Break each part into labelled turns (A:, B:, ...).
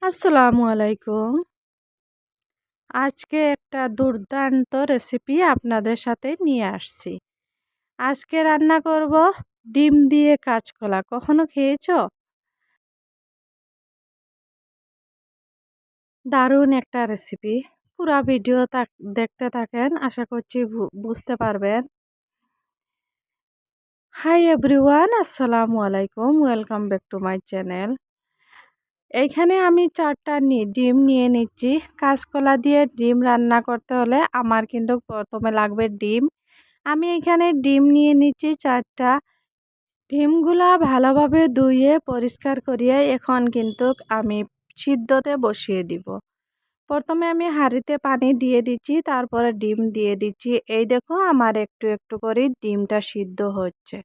A: আসসালামু আলাইকুম। আজকে একটা দুর্দান্ত রেসিপি আপনাদের সাথে নিয়ে আসছি। আজকে রান্না করব ডিম দিয়ে কাঁচকলা। কখনো খেয়েছো? দারুণ একটা রেসিপি। পুরা ভিডিও দেখতে থাকেন। আশা করছি বুঝতে পারবেন। হাই এভরিওয়ান, আসসালামু আলাইকুম। Welcome back to my channel. এইখানে আমি ৪টা ডিম নিয়ে নিচ্ছি। কাঁচকলা দিয়ে ডিম রান্না করতে হলে আমার কিন্তু প্রথমে লাগবে ডিম। আমি এখানে ডিম নিয়ে নিচ্ছি ৪টা। ডিমগুলা ভালোভাবে ধুয়ে পরিষ্কার করিয়ে এখন কিন্তু আমি সিদ্ধতে বসিয়ে দিব। প্রথমে আমি হাঁড়িতে পানি দিয়ে দিচ্ছি, তারপরে ডিম দিয়ে দিচ্ছি। এই দেখো আমার একটু একটু করে ডিমটা সিদ্ধ হচ্ছে।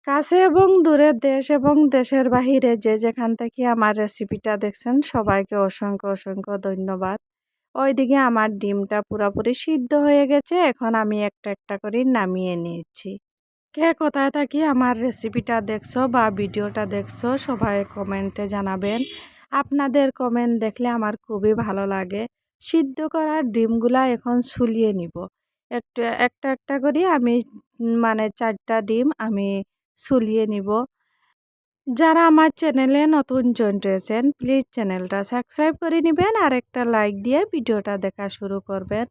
A: কাছে এবং দূরের দেশ এবং দেশের বাহিরে যে যেখান থেকে আমার রেসিপিটা দেখছেন সবাইকে অসংখ্য অসংখ্য ধন্যবাদ। ওইদিকে আমার ডিমটা পুরোপুরি সিদ্ধ হয়ে গেছে। এখন আমি একটা একটা করে নামিয়ে নিয়েছি। কে কোথায় থাকি আমার রেসিপিটা দেখছো বা ভিডিওটা দেখছো সবাই কমেন্টে জানাবেন। আপনাদের কমেন্ট দেখলে আমার খুবই ভালো লাগে। সিদ্ধ করা ডিমগুলা এখন ছুলিয়ে নিব। একটা একটা করে আমি মানে ৪টা ডিম আমি ছুলিয়ে নিব। যারা আমার চ্যানেলে নতুন জয়েন হয়েছেন প্লিজ চ্যানেলটা সাবস্ক্রাইব করে নেবেন আর একটা লাইক দিয়ে ভিডিওটা দেখা শুরু করবেন।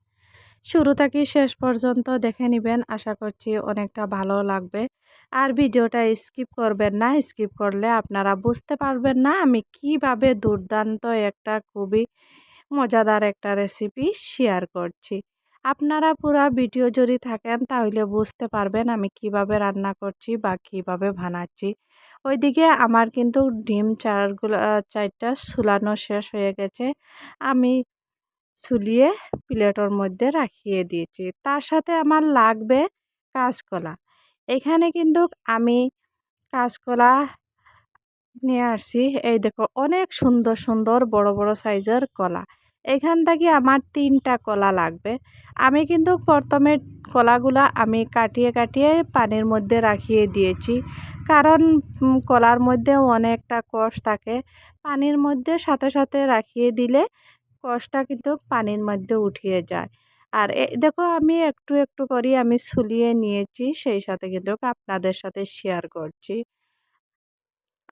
A: শুরু থেকে শেষ পর্যন্ত দেখে নেবেন, আশা করছি অনেকটা ভালো লাগবে। আর ভিডিওটা স্কিপ করবেন না, স্কিপ করলে আপনারা বুঝতে পারবেন না আমি কিভাবে দুর্দান্ত একটা খুবই মজাদার একটা রেসিপি শেয়ার করছি। আপনারা পুরো ভিডিও যদি থাকেন তাহলে বুঝতে পারবেন আমি কিভাবে রান্না করছি বা কিভাবে বানাচ্ছি। ওইদিকে আমার কিন্তু ডিম ৪টা ছুলানো শেষ হয়ে গেছে। আমি ছুলিয়ে প্লেটের মধ্যে রাখিয়ে দিয়েছি। তার সাথে আমার লাগবে কাঁচকলা। এখানে কিন্তু আমি কাঁচকলা নিয়ে আসছি। এই দেখো অনেক সুন্দর সুন্দর বড় বড় সাইজের কলা। এখান থেকে আমার 3টা কলা লাগবে। আমি কিন্তু প্রথমে কলাগুলা আমি কাটিয়ে কাটিয়ে পানির মধ্যে রাখিয়ে দিয়েছি। কারণ কলার মধ্যে অনেকটা কষ থাকে। পানির মধ্যে সাথে সাথে রাখিয়ে দিলে কষটা কিন্তু পানির মধ্যে উঠিয়ে যায়। আর দেখো আমি একটু একটু করে আমি ছুলিয়ে নিয়েছি, সেই সাথে কিন্তু আপনাদের সাথে শেয়ার করছি।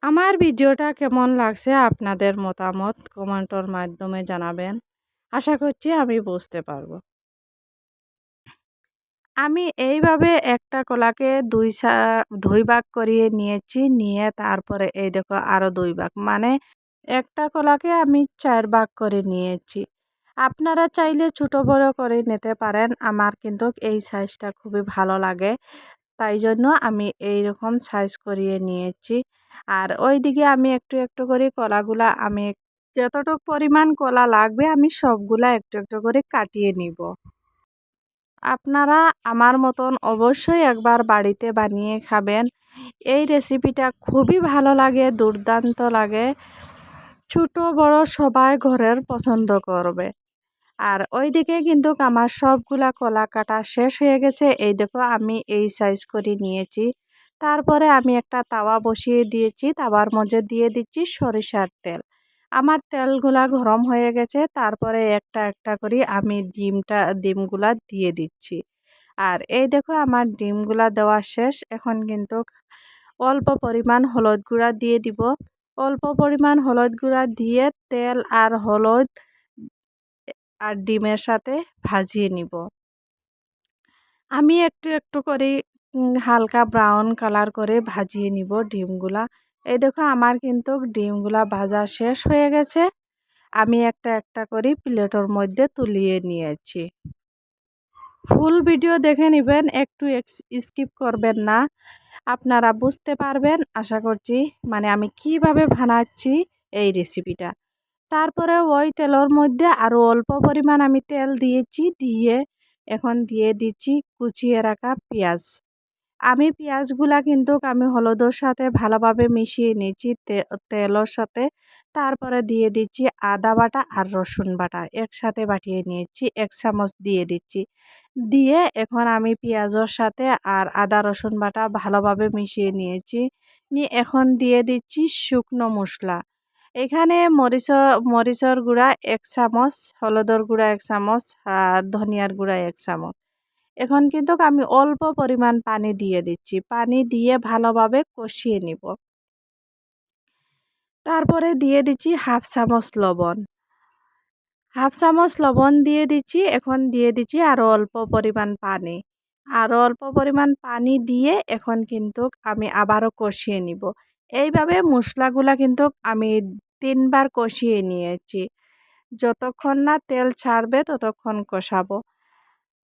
A: আমার ভিডিওটা কেমন লাগছে আপনাদের মতামত কমেন্টের মাধ্যমে জানাবেন। আশা করছি আমি বুঝতে পারবো। আমি এইভাবে একটা কলাকে ২ ভাগ করিয়ে নিয়েছি, নিয়ে তারপরে এই দেখো আরও ২ ভাগ মানে একটা কলাকে আমি ৪ ভাগ করে নিয়েছি। আপনারা চাইলে ছোট বড় করে নিতে পারেন। আমার কিন্তু এই সাইজটা খুবই ভালো লাগে। তাই জন্য আমি এই রকম সাইজ করিয়ে নিয়েছি। আর ওইদিকে আমি একটু একটু করে কলাগুলা আমি যতটুকু পরিমাণ কলা লাগবে আমি সবগুলা একটু একটু করে কাটিয়ে নিব। আপনারা আমার মতন অবশ্যই একবার বাড়িতে বানিয়ে খাবেন। এই রেসিপিটা খুবই ভালো লাগে, দুর্দান্ত লাগে। ছোট বড় সবাই ঘরের পছন্দ করবে। আর ওইদিকে কিন্তু আমার সবগুলা কলা কাটা শেষ হয়ে গেছে। এই দেখো আমি এই সাইজ করে নিয়েছি। তারপরে আমি একটা তাওয়া বসিয়ে দিয়েছি। তাওয়ার মধ্যে দিয়ে দিচ্ছি সরিষার তেল। আমার তেলগুলা গরম হয়ে গেছে। তারপরে একটা একটা করে আমি ডিমগুলা দিয়ে দিচ্ছি। আর এই দেখো আমার ডিমগুলা দেওয়া শেষ। এখন কিন্তু অল্প পরিমাণ হলুদ গুঁড়া দিয়ে দিব। অল্প পরিমাণ হলুদ গুঁড়া দিয়ে তেল আর হলুদ আর ডিমের সাথে ভাজিয়ে নিব। আমি একটু একটু করে হালকা ব্রাউন কালার করে ভাজিয়ে নিব ডিমগুলা। এই দেখো আমার কিন্তু ডিমগুলা ভাজা শেষ হয়ে গেছে। আমি একটা একটা করে প্লেটের মধ্যে তুলিয়ে নিয়েছি। ফুল ভিডিও দেখে নেবেন, একটু স্কিপ করবেন না। আপনারা বুঝতে পারবেন আশা করছি মানে আমি কিভাবে বানাচ্ছি এই রেসিপিটা। তারপরে ওই তেলের মধ্যে আরও অল্প পরিমাণ আমি তেল দিয়েছি, দিয়ে এখন দিয়ে দিচ্ছি কুচিয়ে রাখা পেঁয়াজ। আমি পেঁয়াজগুলা কিন্তু আমি হলুদের সাথে ভালোভাবে মিশিয়ে নিয়েছি তেলের সাথে। তারপরে দিয়ে দিচ্ছি আদা বাটা আর রসুন বাটা একসাথে বাটিয়ে নিয়েছি, ১ চামচ দিয়ে দিচ্ছি। দিয়ে এখন আমি পেঁয়াজের সাথে আর আদা রসুন বাটা ভালোভাবে মিশিয়ে নিয়েছি। নিয়ে এখন দিয়ে দিচ্ছি শুকনো মশলা। এখানে মরিচর গুঁড়া ১ চামচ, হলুদের গুঁড়া ১ চামচ আর ধনিয়ার গুঁড়া ১ চামচ। এখন কিন্তু আমি অল্প পরিমাণ পানি দিয়ে দিচ্ছি। পানি দিয়ে ভালোভাবে কষিয়ে নিব। তারপরে দিয়ে দিচ্ছি 1/2 চামচ লবণ। 1/2 চামচ লবণ দিয়ে দিচ্ছি। এখন দিয়ে দিচ্ছি আরও অল্প পরিমাণ পানি। আরও অল্প পরিমাণ পানি দিয়ে এখন কিন্তু আমি আবারও কষিয়ে নিব। এইভাবে মশলাগুলা কিন্তু আমি ৩ বার কষিয়ে নিয়েছি। যতক্ষণ না তেল ছাড়বে ততক্ষণ কষাবো।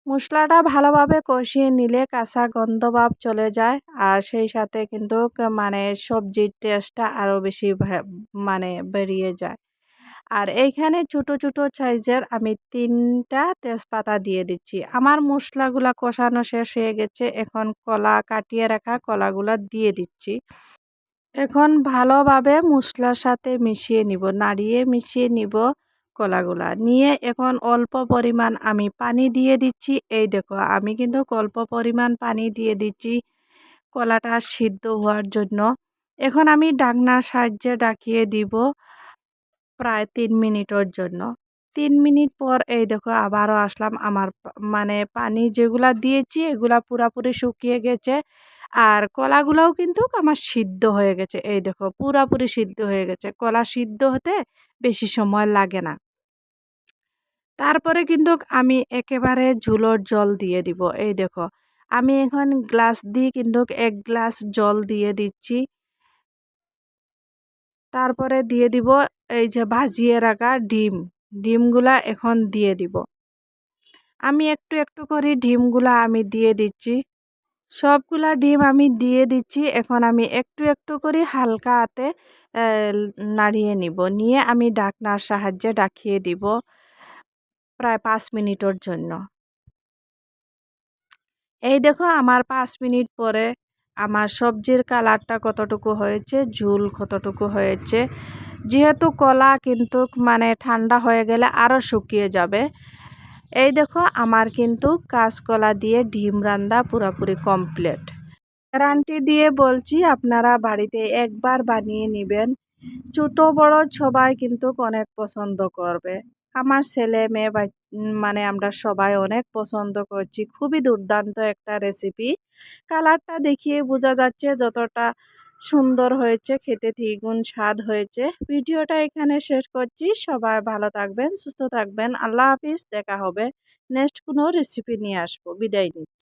A: মশলাটা ভালোভাবে কষিয়ে নিলে কাঁচা গন্ধ ভাব চলে যায় আর সেই সাথে কিন্তু মানে সবজির টেস্টটা আরও বেশি মানে বেরিয়ে যায়। আর এইখানে ছোট ছোট সাইজের আমি ৩ টা তেজপাতা দিয়ে দিচ্ছি। আমার মশলাগুলা কষানো শেষ হয়ে গেছে। এখন কলা কাটিয়ে রাখা কলাগুলা দিয়ে দিচ্ছি। এখন ভালোভাবে মশলার সাথে মিশিয়ে নিব, নাড়িয়ে মিশিয়ে নিব কলাগুলা। নিয়ে এখন অল্প পরিমাণ আমি পানি দিয়ে দিচ্ছি। এই দেখো আমি কিন্তু অল্প পরিমাণ পানি দিয়ে দিচ্ছি কলাটা সিদ্ধ হওয়ার জন্য। এখন আমি ঢাকনার সাহায্যে ঢাকিয়ে দিব প্রায় ৩ মিনিটের জন্য। ৩ মিনিট পর এই দেখো আবারও আসলাম। আমার মানে পানি যেগুলা দিয়েছি এগুলা পুরাপুরি শুকিয়ে গেছে। আর কলাগুলাও কিন্তু আমার সিদ্ধ হয়ে গেছে। এই দেখো পুরাপুরি সিদ্ধ হয়ে গেছে। কলা সিদ্ধ হতে বেশি সময় লাগে না। তারপরে কিন্তু আমি একেবারে ঝুলোর জল দিয়ে দিব। এই দেখো আমি এখন গ্লাস দিয়ে কিন্তু ১ গ্লাস জল দিয়ে দিচ্ছি। তারপরে দিয়ে দিব এই যে ভাজিয়ে রাখা ডিম। ডিমগুলা এখন দিয়ে দিব। আমি একটু একটু করে ডিমগুলা আমি দিয়ে দিচ্ছি। সবগুলা ডিম আমি দিয়ে দিচ্ছি। এখন আমি একটু একটু করে হালকা হাতে অ্যা নাড়িয়ে নিব। নিয়ে আমি ঢাকনার সাহায্যে ঢাকিয়ে দিব প্রায় ৫ মিনিটের জন্য। এই দেখো আমার ৫ মিনিট পরে আমার সবজির কালারটা কতটুকু হয়েছে, ঝোল কতটুকু হয়েছে। যেহেতু কলা কিন্তু মানে ঠান্ডা হয়ে গেলে আরও শুকিয়ে যাবে। এই দেখো আমার কিন্তু কাঁচকলা দিয়ে ডিম রান্না পুরোপুরি কমপ্লিট। গ্যারান্টি দিয়ে বলছি আপনারা বাড়িতে একবার বানিয়ে নিবেন। ছোট বড় সবাই কিন্তু অনেক পছন্দ করবে। আমার ছেলে মেয়ে মানে আমরা সবাই অনেক পছন্দ করছি। খুবই দুর্দান্ত একটা রেসিপি। কালারটা দেখিয়ে বোঝা যাচ্ছে যতটা সুন্দর হয়েছে খেতে দ্বিগুণ স্বাদ হয়েছে। ভিডিওটা এখানে শেষ করছি। সবাই ভালো থাকবেন, সুস্থ থাকবেন। আল্লাহ হাফিজ। দেখা হবে নেক্সট কোনো রেসিপি নিয়ে আসবো। বিদায় নিচ্ছি।